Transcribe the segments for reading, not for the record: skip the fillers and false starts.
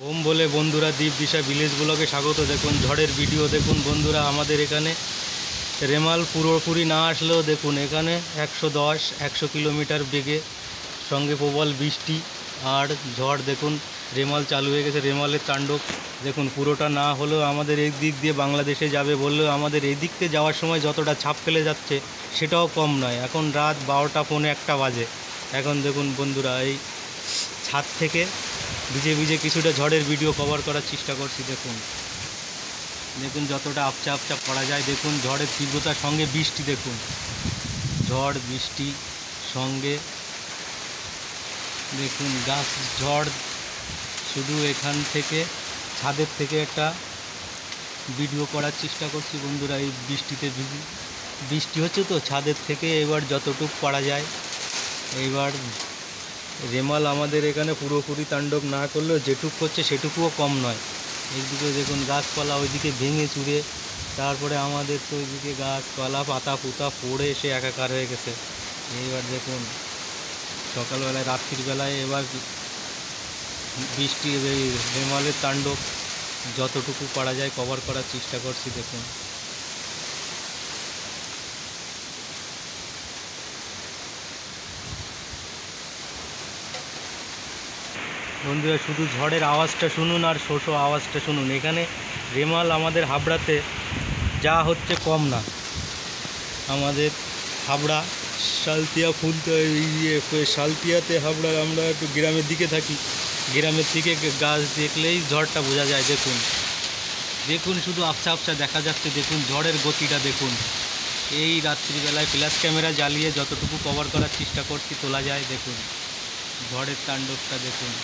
ওম বলে বন্ধুরা দ্বীপ দিশা ভিলেজ ব্লগে স্বাগত। দেখুন ঝড়ের ভিডিও দেখুন বন্ধুরা। আমাদের এখানে রেমাল পুরোপুরি না আসলেও দেখুন এখানে 110-100 কিলোমিটার বেগে সঙ্গে প্রবল বৃষ্টি আর ঝড়। দেখুন রেমাল চালু হয়ে গেছে, রেমালের তাণ্ডব দেখুন। পুরোটা না হলেও আমাদের এই দিক দিয়ে বাংলাদেশে যাবে বললেও আমাদের এই দিক থেকে যাওয়ার সময় যতটা ছাপ ফেলে যাচ্ছে সেটাও কম নয়। এখন রাত 12টা-1 বাজে। এখন দেখুন বন্ধুরা এই ছাদ থেকে ভিজে ভিজে কিছুটা ঝড়ের ভিডিও কভার করার চেষ্টা করছি। দেখুন দেখুন যতটা আপচা আপচা পড়া যায়। দেখুন ঝড়ের তীব্রতার সঙ্গে বৃষ্টি, দেখুন ঝড় বৃষ্টি সঙ্গে দেখুন গাছ ঝড়। শুধু এখান থেকে ছাদের থেকে একটা ভিডিও করার চেষ্টা করছি বন্ধুরা। এই বৃষ্টিতে বৃষ্টি হচ্ছে তো ছাদের থেকে এবার যতটুকু পারা যায়। এইবার রেমাল আমাদের এখানে পুরোপুরি তাণ্ডব না করলেও যেটুকু হচ্ছে সেটুকুও কম নয়। এইদিকে দেখুন গাছপালা ওইদিকে ভেঙে চুরে, তারপরে আমাদের তো ওইদিকে গাছপালা পাতা পুতা পড়ে এসে একাকার হয়ে গেছে। এইবার দেখুন সকালবেলায় রাত্রির বেলায় এবার বৃষ্টি এই রেমালের তাণ্ডব যতটুকু পারা যায় কভার করার চেষ্টা করছি। দেখুন বন্ধুরা শুধু ঝড়ের আওয়াজটা শুনুন আর শোষো আওয়াজটা শুনুন। এখানে রেমাল আমাদের হাবড়াতে যা হচ্ছে কম না। আমাদের হাবড়া সালতিয়া ফুলতে সালতিয়াতে হাবড়া, আমরা একটু গ্রামের দিকে থাকি, গ্রামের দিকে গাছ দেখলেই ঝড়টা বোঝা যায়। দেখুন দেখুন শুধু আবছা আবছা দেখা যাচ্ছে। দেখুন ঝড়ের গতিটা দেখুন। এই রাত্রিবেলায় ফ্ল্যাশ ক্যামেরা জ্বালিয়ে যতটুকু কভার করার চেষ্টা করছি তোলা যায়। দেখুন ঝড়ের তাণ্ডবটা দেখুন।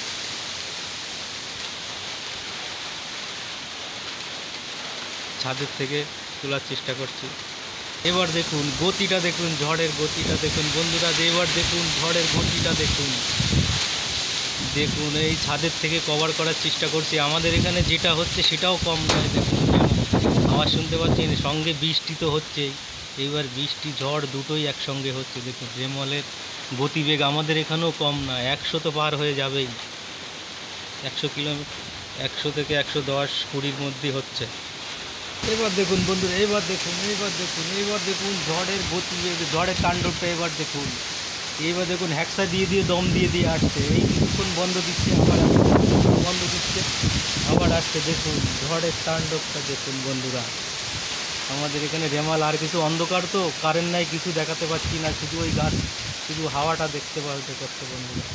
ছাদের থেকে তোলার চেষ্টা করছি। এবার দেখুন গতিটা দেখুন, ঝড়ের গতিটা দেখুন বন্ধুরা। এবার দেখুন ঝড়ের গতিটা দেখুন। দেখুন এই ছাদের থেকে কভার করার চেষ্টা করছি। আমাদের এখানে যেটা হচ্ছে সেটাও কম নয়। দেখুন আওয়াজ শুনতে পাচ্ছেন, সঙ্গে বৃষ্টি তো হচ্ছেই। এইবার বৃষ্টি ঝড় দুটোই একসঙ্গে হচ্ছে। দেখুন রেমালের গতিবেগ আমাদের এখানেও কম না, 100 তো পার হয়ে যাবেই। 100 কিলোমিটার, 100 থেকে 110-20 মধ্যে হচ্ছে। এবার দেখুন বন্ধুরা, এবার দেখুন ঝড়ের গতিবেগ, ঝড়ের তাণ্ডবটা এবার দেখুন। এইবার দেখুন হ্যাকসা দিয়ে দম দিয়ে আসছে। এই কিছুক্ষণ বন্ধ দিচ্ছে, আবার আসছে, বন্ধ দিচ্ছে, আবার আসছে। দেখুন ঝড়ের তাণ্ডবটা দেখুন বন্ধুরা। আমাদের এখানে রেমাল আর কিছু অন্ধকার তো, কারেন্ট নাই, কিছু দেখাতে পাচ্ছি না, শুধু ওই গাছ, শুধু হাওয়াটা দেখতে পাচ্ছে বন্ধুরা।